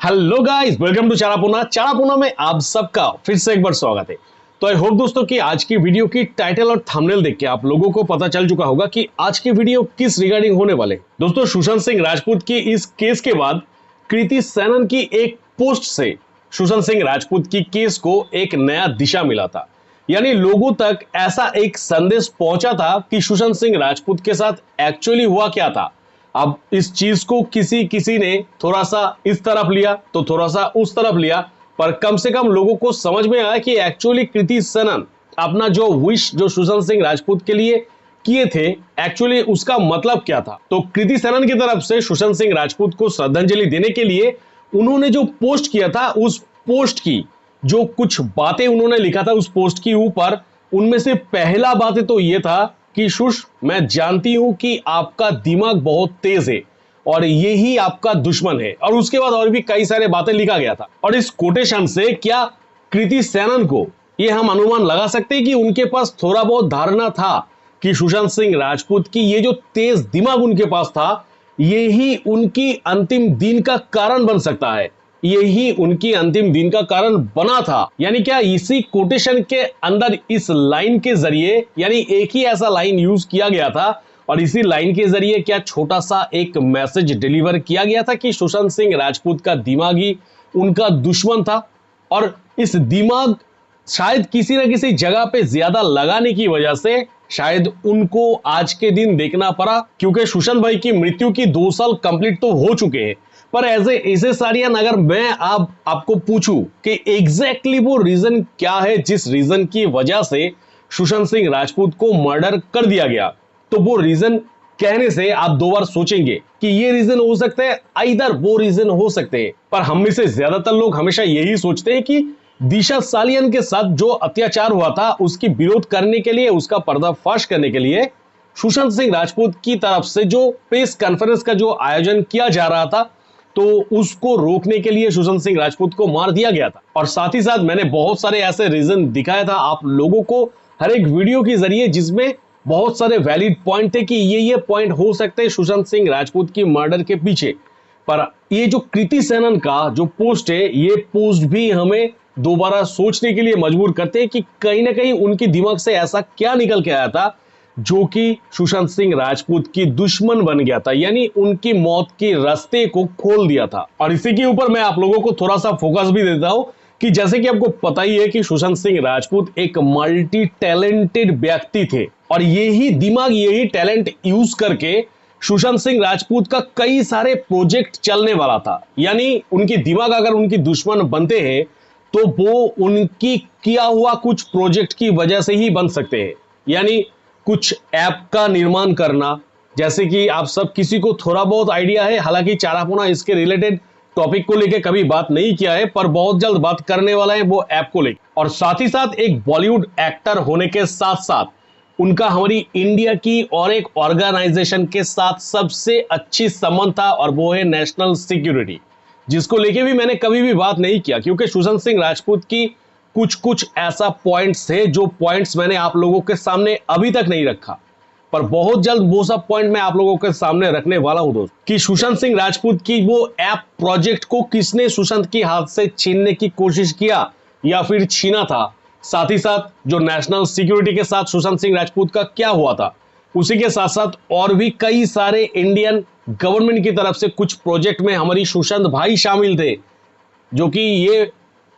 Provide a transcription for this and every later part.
Hello guys, welcome to चारापूना में आप सबका फिर से एक बार स्वागत है। तो आई होप दोस्तों कि आज की वीडियो की टाइटल और थंबनेल देख के आप लोगों को पता चल चुका होगा कि आज की वीडियो किस रिगार्डिंग होने वाले। दोस्तों, सुशांत सिंह राजपूत की इस केस के बाद कृति सेनन की एक पोस्ट से सुशांत सिंह राजपूत की केस को एक नया दिशा मिला था। यानी लोगों तक ऐसा एक संदेश पहुंचा था कि सुशांत सिंह राजपूत के साथ एक्चुअली हुआ क्या था। अब इस चीज को किसी ने थोड़ा सा इस तरफ लिया तो थोड़ा सा उस तरफ लिया, पर कम से कम लोगों को समझ में आया कि एक्चुअली कृति सेनन अपना जो विश जो सुशांत सिंह राजपूत के लिए किए थे, एक्चुअली उसका मतलब क्या था। तो कृति सेनन की तरफ से सुशांत सिंह राजपूत को श्रद्धांजलि देने के लिए उन्होंने जो पोस्ट किया था, उस पोस्ट की जो कुछ बातें उन्होंने लिखा था उस पोस्ट के ऊपर, उनमें से पहला बात तो यह था कि सुश, मैं जानती हूं कि आपका दिमाग बहुत तेज है और यही आपका दुश्मन है। और उसके बाद और भी कई सारे बातें लिखा गया था। और इस कोटेशन से क्या कृति सेनन को यह हम अनुमान लगा सकते हैं कि उनके पास थोड़ा बहुत धारणा था कि सुशांत सिंह राजपूत की ये जो तेज दिमाग उनके पास था, यही उनकी अंतिम दिन का कारण बन सकता है, यही उनकी अंतिम दिन का कारण बना था। यानी क्या इसी कोटेशन के अंदर इस लाइन के जरिए, यानी एक ही ऐसा लाइन यूज किया गया था और इसी लाइन के जरिए क्या छोटा सा एक मैसेज डिलीवर किया गया था कि सुशांत सिंह राजपूत का दिमाग ही उनका दुश्मन था। और इस दिमाग शायद किसी न किसी जगह पे ज्यादा लगाने की वजह से शायद उनको आज के दिन देखना पड़ा, क्योंकि सुशांत भाई की मृत्यु की 2 साल कंप्लीट तो हो चुके हैं। पर ऐसे सारियान अगर मैं आपको पूछूं कि एग्जैक्टली वो रीजन क्या है जिस रीजन की वजह से सुशांत सिंह राजपूत को मर्डर कर दिया गया, तो वो रीजन कहने से आप 2 बार सोचेंगे कि ये रीजन हो सकता है, इधर वो रीजन हो सकते हैं। पर हम में से ज्यादातर लोग हमेशा यही सोचते हैं कि दिशा सालियन के साथ जो अत्याचार हुआ था उसकी विरोध करने के लिए, उसका पर्दाफाश करने के लिए सुशांत सिंह राजपूत की तरफ से जो प्रेस कॉन्फ्रेंस का जो आयोजन किया जा रहा था, तो उसको रोकने के लिए सुशांत सिंह राजपूत को मार दिया गया था। और साथ ही साथ मैंने बहुत सारे ऐसे रीजन दिखाया था आप लोगों को हर एक वीडियो के जरिए, जिसमें बहुत सारे वैलिड पॉइंट थे कि ये पॉइंट हो सकते हैं सुशांत सिंह राजपूत की मर्डर के पीछे। पर ये जो कृति सेनन का जो पोस्ट है, ये पोस्ट भी हमें दोबारा सोचने के लिए मजबूर करते हैं कि कहीं ना कहीं उनके दिमाग से ऐसा क्या निकल के आया था जो कि सुशांत सिंह राजपूत की दुश्मन बन गया था, यानी उनकी मौत के रास्ते को खोल दिया था। और इसी के ऊपर मैं आप लोगों को थोड़ा सा फोकस भी देता हूं कि जैसे कि आपको पता ही है कि सुशांत सिंह राजपूत एक मल्टी टैलेंटेड व्यक्ति थे और यही दिमाग, यही टैलेंट यूज करके सुशांत सिंह राजपूत का कई सारे प्रोजेक्ट चलने वाला था। यानी उनकी दिमाग अगर उनकी दुश्मन बनते हैं तो वो उनकी किया हुआ कुछ प्रोजेक्ट की वजह से ही बन सकते हैं। यानी कुछ ऐप का निर्माण करना, जैसे कि आप सब किसी को थोड़ा बहुत आइडिया है, हालांकि चारापूना इसके रिलेटेड टॉपिक को लेके कभी बात नहीं किया है, पर बहुत जल्द बात करने वाला है वो ऐप को लेकर। और साथ ही साथ एक बॉलीवुड एक्टर होने के साथ साथ उनका हमारी इंडिया की और एक ऑर्गेनाइजेशन के साथ सबसे अच्छी संबंध था, और वो है नेशनल सिक्योरिटी, जिसको लेके भी मैंने कभी भी बात नहीं किया, क्योंकि सुशांत सिंह राजपूत की कुछ ऐसा पॉइंट्स है जो पॉइंट्स मैंने आप लोगों के सामने अभी तक नहीं रखा, पर बहुत जल्द वो सब पॉइंट मैं आप लोगों के सामने रखने वाला हूं दोस्त, कि सुशांत सिंह राजपूत की वो ऐप प्रोजेक्ट को किसने सुशांत के हाथ से छीनने की कोशिश किया या फिर छीना था। साथ ही साथ जो नेशनल सिक्योरिटी के साथ सुशांत सिंह राजपूत का क्या हुआ था, उसी के साथ साथ और भी कई सारे इंडियन गवर्नमेंट की तरफ से कुछ प्रोजेक्ट में हमारी सुशांत भाई शामिल थे, जो कि ये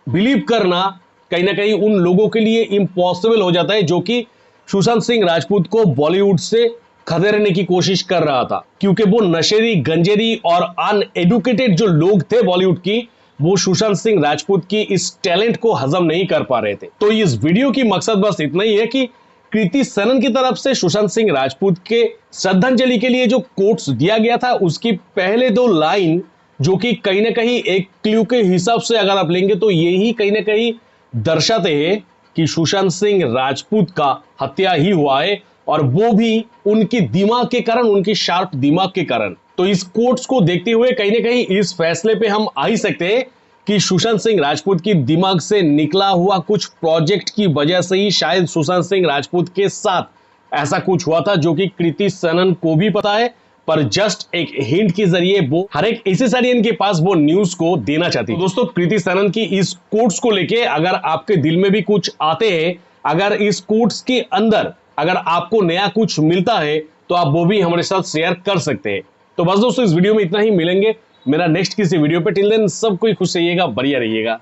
बिलीव करना कहीं ना कहीं उन लोगों के लिए इम्पॉसिबल हो जाता है जो कि सुशांत सिंह राजपूत को बॉलीवुड से खदेड़ने की कोशिश कर रहा था, क्योंकि वो नशेरी, गंजेरी और अनएडुकेटेड जो लोग थे बॉलीवुड की, वो सुशांत सिंह राजपूत की इस टैलेंट को हजम नहीं कर पा रहे थे। तो इस वीडियो की मकसद बस इतना ही है कि कृति सेनन की तरफ से सुशांत सिंह राजपूत के श्रद्धांजलि के लिए जो कोट्स दिया गया था, उसकी पहले 2 लाइन जो कि कहीं ना कहीं एक क्लू के हिसाब से अगर आप लेंगे तो यही कहीं ना कहीं दर्शाते हैं कि सुशांत सिंह राजपूत का हत्या ही हुआ है, और वो भी उनकी दिमाग के कारण, उनकी शार्प दिमाग के कारण। तो इस कोट्स को देखते हुए कहीं ना कहीं इस फैसले पे हम आ ही सकते हैं कि सुशांत सिंह राजपूत की दिमाग से निकला हुआ कुछ प्रोजेक्ट की वजह से ही शायद सुशांत सिंह राजपूत के साथ ऐसा कुछ हुआ था, जो कि कृति सेनन को भी पता है पर जस्ट एक हिंट के जरिए वो हर एक एसेसरियन के पास वो न्यूज को देना चाहती है। तो दोस्तों कृति सनन की इस कोट्स को लेके अगर आपके दिल में भी कुछ आते हैं, अगर इस कोट्स के अंदर अगर आपको नया कुछ मिलता है तो आप वो भी हमारे साथ शेयर कर सकते हैं। तो बस दोस्तों इस वीडियो में इतना ही, मिलेंगे मेरा नेक्स्ट किसी वीडियो पे। टिल देन सब कोई खुश रहिएगा, बढ़िया रहिएगा।